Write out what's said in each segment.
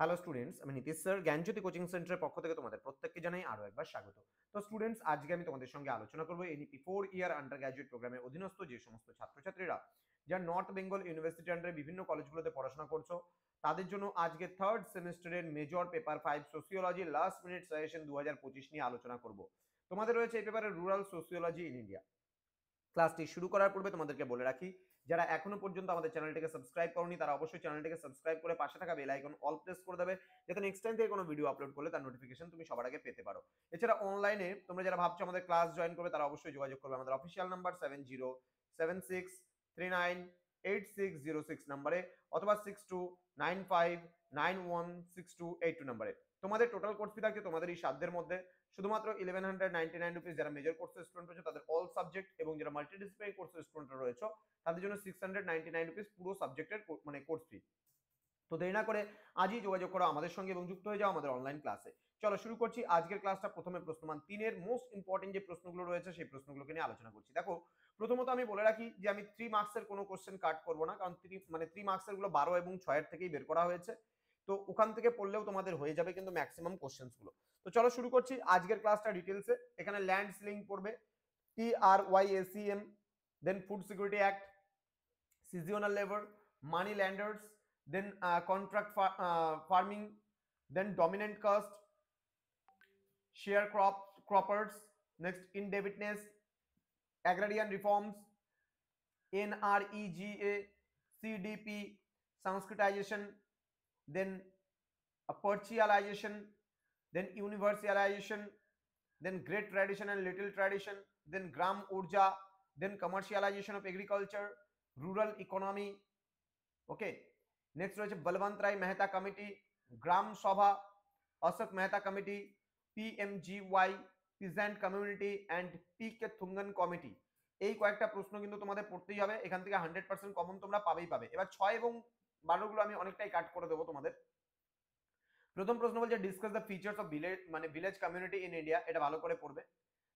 Hello students, আমি Nitish sir জ্ঞানজ্যোতি coaching সেন্টারের পক্ষ থেকে তোমাদের প্রত্যেককে জানাই আরো একবার স্বাগত। তো স্টুডেন্টস, আজকে আমি তোমাদের সঙ্গে আলোচনা করবো এনইপি 4 ইয়ার আন্ডার গ্র্যাজুয়েট প্রোগ্রামের অধীনস্থ যে সমস্ত ছাত্রছাত্রীরা যারা নর্থ বেঙ্গল ইউনিভার্সিটি আন্ডারে বিভিন্ন কলেজগুলোতে পড়াশোনা করছো, তাদের জন্য আজকে থার্ড সেমিস্টারের major paper 5 sociology last minute suggestion 2025 নিয়ে আলোচনা করব। তোমাদের রয়েছে এই পেপারে রুরাল সোসিওলজি ইন ইন্ডিয়া। ক্লাসটি শুরু করার পূর্বে তোমাদেরকে বলে রাখি, যারা এখনো পর্যন্ত আমাদের চ্যানেলটিকে সাবস্ক্রাইব করনি তারা অবশ্যই চ্যানেলটিকে সাবস্ক্রাইব করে পাশে থাকা বেল আইকন অল প্রেস করে দেবে, যাতে নেক্সট টাইম থেকে কোনো ভিডিও আপলোড করলে তার নোটিফিকেশন তুমি সবার আগে পেতে পারো। এছাড়া অনলাইনে তোমরা যারা ভাবছো আমাদের ক্লাস জয়েন করবে, তারা অবশ্যই যোগাযোগ করবে আমাদের অফিসিয়াল নাম্বার 7076398606 নম্বরে অথবা 6295916282 নম্বরে। তোমাদের টোটাল কোর্স ফি থাকছে তোমাদের এই সাধ্যের মধ্যে। শুধুমাত্র 1199 রুপিস যারা মেজর কোর্সের স্টুডেন্ট রয়েছে তাদের অল সাবজেক্ট, এবং যারা মাল্টিডিসিপ্লিনারি কোর্সের স্টুডেন্ট রয়েছে তাদের জন্য 699 রুপিস পুরো সাবজেক্টের মানে কোর্স ফি। তো দেরি না করে আজই যোগাযোগ করো আমাদের সঙ্গে এবং যুক্ত হয়ে যাও আমাদের অনলাইন ক্লাসে। চলো শুরু করছি আজকের ক্লাসটা। প্রথমে প্রশ্নমান 3-এর মোস্ট ইম্পর্টেন্ট যে প্রশ্নগুলো রয়েছে সেই প্রশ্নগুলোকে নিয়ে আলোচনা করছি। দেখো, প্রথমত আমি বলে রাখি যে আমি 3 মার্কসের কোনো কোশ্চেন কাট করব না, কারণ 3 মার্কসের গুলো 12 এবং 6 এর থেকেই বের করা হয়েছে। তো ওখান থেকে পড়লেও তোমাদের হয়ে যাবে কিন্তু ম্যাক্সিমাম কোশ্চেন্স গুলো। তো চলো শুরু করছি আজকের ক্লাসটা ডিটেলসে। এখানে ল্যান্ড সিলিং পড়বে, TRYACM, then food security act, seasonal labor, money lenders, then contract farming, then dominant caste, sharecroppers, next indebtedness, agrarian reforms, NREGA, CDP, Sanskritization, then partialization, then universalization, then great tradition and little tradition, then Gram Urja, then commercialization of agriculture, rural economy. Okay, next রয়েছে Balwant Rai Mehta committee, Gram Sabha, Ashok Mehta committee, PMGY, peasant community and PK Thungon committee. এই কয়েকটা প্রশ্ন কিন্তু তোমাদের পড়তেই হবে, এখান থেকে 100% কমন তোমরা পাবেই পাবে। এবার 6 এবং 12 গুলো আমি অনেকটাই কাট করে দেবো তোমাদের। প্রথম প্রশ্ন বলছে discuss the features of village মানে ভিলেজ কমিউনিটি ইন ইন্ডিয়া, এটা ভালো করে পড়বে।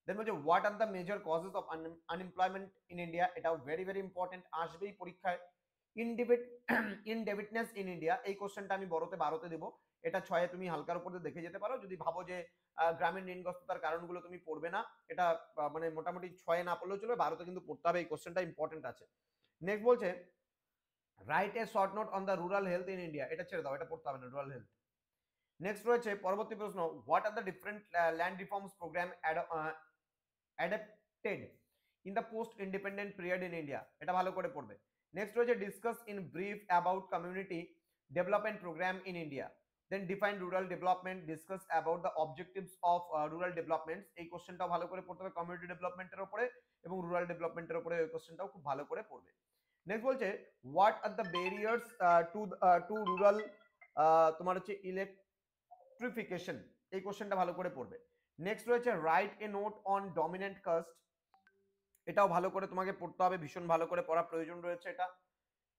দেন বলছে what are the major causes of unemployment in India, এটাও ভেরি ভেরি ইম্পর্টেন্ট, আসবেই পরীক্ষায়। ইনডেবিটনেস ইন ইন্ডিয়া, এই কোশ্চেনটা আমি বড়তে 12তে দেবো, এটা 6-এ তুমি হালকার উপর দেখে যেতে পারো যদি ভাবো যে গ্রামীণ ঋণগ্রস্ততার কারণগুলো তুমি পড়বে না। এটা মানে মোটামুটি 6-এ না পড়লেও চলবে, 12তে কিন্তু পড়তে হবে, এই কোশ্চেনটা ইম্পর্টেন্ট আছে। নেক্সট বলছে right a short note on the rural health in India, এটা ছেড়ে দাও, এটা পড়তে হবে না, রুরাল হেলথ। নেক্সট রয়েছে পরবর্তী প্রশ্ন, what are the different land reforms programme adapted in the post independent period in India, এটা ভালো করে পড়বে। নেক্সট রয়েছে discuss in brief about community development programme in India, then define rural development, discuss about the objectives of rural development, এই কোশ্চেনটাও ভালো করে পড়তে হবে কমিউনিটি ডেভেলপমেন্টের উপরে এবং রুরাল ডেভেলপমেন্টের উপরে, এই কোশ্চেনটাও খুব ভালো করে পড়বে। নেক্সট বলছে what are the barriers two rural তোমার হচ্ছে ইলেকট্রিফিকেশন, এই কোশ্চেনটা ভালো করে পড়বে। নেক্সট রয়েছে write a note on dominant caste, এটাও ভালো করে তোমাকে পড়তে হবে, ভীষণ ভালো করে পড়ার প্রয়োজন রয়েছে এটা।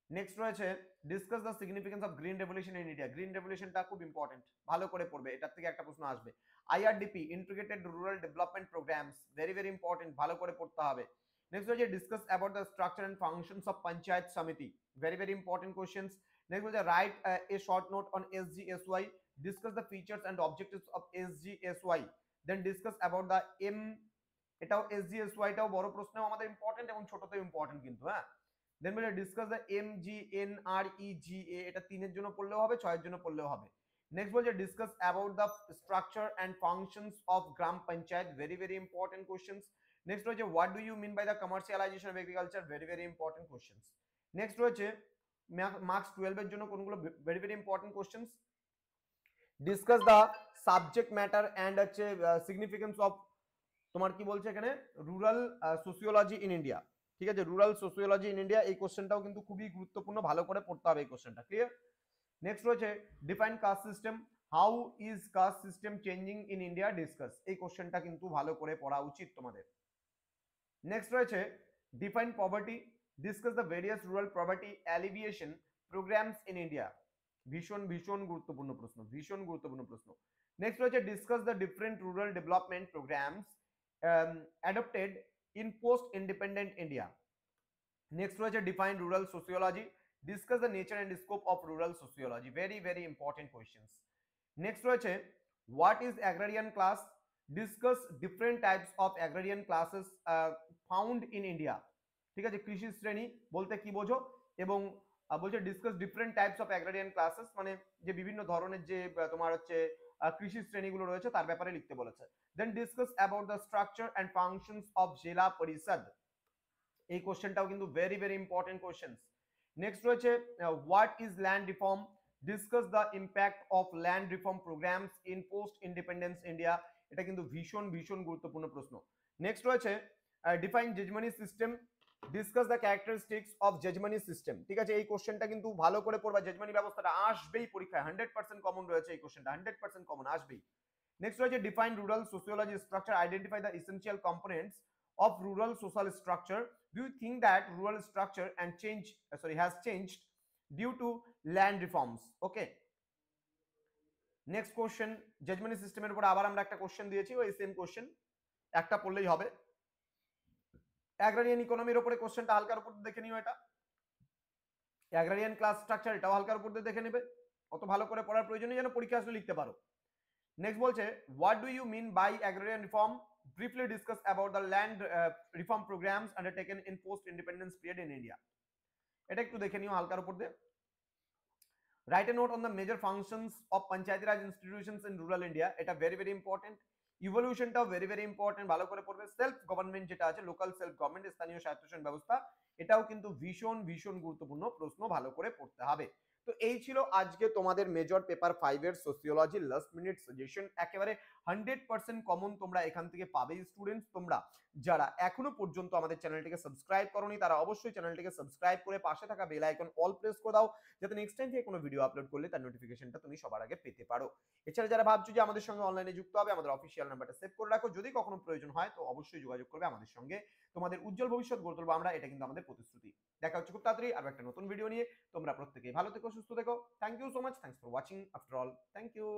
নেক্সট রয়েছে discuss the significance of green revolution in India, green রেভলিউশনটা খুব ইম্পর্টেন্ট, ভালো করে পড়বে, এটার থেকে একটা প্রশ্ন আসবে। IRDP, integrated rural development programs, very very important, ভালো করে পড়তে হবে। নেক্সট রয়েছে discuss about the structure and functions of Panchayat Samiti, very very important questions. Next রয়েছে write a short note on SGSY, discuss the features and objectives of SGSY, then discuss about the M, এটাও SGSY টাও বড় প্রশ্নও আমাদের important এবং ছোটতেও important কিন্তু, হ্যাঁ। দেন বলে ডিসকাস দ্য MGNREGA, এটা 3-এর জন্য পড়লেও হবে, 6-এর জন্য পড়লেও হবে। নেক্সট বলছে discuss about the structure and functions of Gram Panchayat, very very important questions. Next রয়েছে what do you mean by the commercialization of agriculture, very very important questions. Next রয়েছে মার্কস 12 এর জন্য কোনগুলো very very important questions, discuss the subject matter and হচ্ছে significance of তোমার কি বলছে এখানে রুরাল সোসিওলজি ইন ইন্ডিয়া, ঠিক আছে, রুরাল সোসিওলজি ইন ইন্ডিয়া, এই কোশ্চেনটাও কিন্তু খুবই গুরুত্বপূর্ণ, ভালো করে পড়তে হবে এই কোশ্চেনটা, ক্লিয়ার। নেক্সট রয়েছে define caste system, how is caste system changing in India, discuss, এই কোশ্চেনটা কিন্তু ভালো করে পড়া উচিত তোমাদের। নেক্সট রয়েছে define poverty, discuss the various rural poverty alleviation programs in India, ভীষণ ভীষণ গুরুত্বপূর্ণ প্রশ্ন, ভীষণ গুরুত্বপূর্ণ প্রশ্ন। নেক্সট রয়েছে discuss the different rural development programs adopted in post independent India. Next রয়েছে define rural sociology, discuss the nature and scope of rural sociology, very very important questions. Next রয়েছে what is agrarian class, discuss different types of agrarian classes found in India. ঠিক আছে, কৃষি শ্রেণী বলতে কি বোঝো, এবং বলছে discuss different types of agrarian classes, মানে যে বিভিন্ন ধরনের যে তোমার হচ্ছে কৃষি শ্রেণীগুলো রয়েছে তার ব্যাপারে লিখতে বলেছে। Then discuss about the structure and functions of Zila Parishad, এই কোশ্চেনটাও কিন্তু very very important question. Next রয়েছে what is land reform, discuss the impact of land reform programs in post independence India, এটা কিন্তু ভীষণ ভীষণ গুরুত্বপূর্ণ প্রশ্ন। নেক্সট রয়েছে define jajmani system, discuss the characteristics of jajmani system. ঠিক আছে, এই কোশ্চেনটা কিন্তু ভালো করে পড়বা, জেজমানি ব্যবস্থাটা আসবেই পরীক্ষায়, 100% কমন রয়েছে এই কোশ্চেনটা, 100% কমন আসবেই। নেক্সট রয়েছে define rural sociology structure, identify the essential components of rural social structure. Do you think that rural structure and has changed due to land reforms? Okay. Next question, judgment system এর উপর আবার আমরা একটা question দিয়েছি, ওই same question একটা পড়লেই হবে। অ্যাগ্রারিয়ান ইকোনমির উপরে কোশ্চেনটা হালকার উপর দেখে নিও, এটা অ্যাগ্রারিয়ান ক্লাস স্ট্রাকচার, এটাও হালকার উপর দেখে নেবে, অত ভালো করে পড়ার প্রয়োজন নেই, যেন পরীক্ষা আসলে লিখতে পারো। নেক্সট বলছে what do you mean by agrarian reform, briefly discuss about the land reform programs undertaken in post independence period in India, এটা একটু দেখে নিও হালকার উপর দিয়ে। write a note on the major functions of panchayati raj institutions in rural India, এটা very very important। ইভলিউশনটাও very very important, ভালো করে পড়বে। সেলফ গভর্নমেন্ট যেটা আছে, লোকাল সেলফ গভর্নমেন্ট, স্থানীয় স্বায়ত্তশাসন ব্যবস্থা, এটাও কিন্তু ভীষণ ভীষণ গুরুত্বপূর্ণ প্রশ্ন, ভালো করে পড়তে হবে। তো এই ছিল আজকে তোমাদের মেজর পেপার 5 এর সোসিওলজি লাস্ট মিনিট সাজেশন, একেবারে 100% কমন তোমরা এখান থেকে পাবে। স্টুডেন্টস, তোমরা যারা এখনো পর্যন্ত আমাদের চ্যানেলটিকে সাবস্ক্রাইব করোনি তারা অবশ্যই চ্যানেলটিকে সাবস্ক্রাইব করে পাশে থাকা বেল আইকন অল প্রেস করে দাও, যাতে নেক্সট টাইম থেকে কোনো ভিডিও আপলোড করলে তার নোটিফিকেশনটা তুমি সবার আগে পেতে পারো। এছাড়া যারা ভাবছো যে আমাদের সঙ্গে অনলাইনে যুক্ত হবে, আমাদের অফিসিয়াল নাম্বারটা সেভ করে রাখো, যদি কখনো প্রয়োজন হয় তো অবশ্যই যোগাযোগ করবে আমাদের সঙ্গে, তোমাদের উজ্জ্বল ভবিষ্যৎ গড়ে তুলবো আমরা, এটা কিন্তু আমাদের প্রতিশ্রুতি। দেখা হচ্ছে খুব তাড়াতাড়ি আর একটা নতুন ভিডিও নিয়ে, তোমরা প্রত্যেকেই ভালো থেকো, সুস্থ থেকো। Thank you so much, thanks for watching after all, thank you.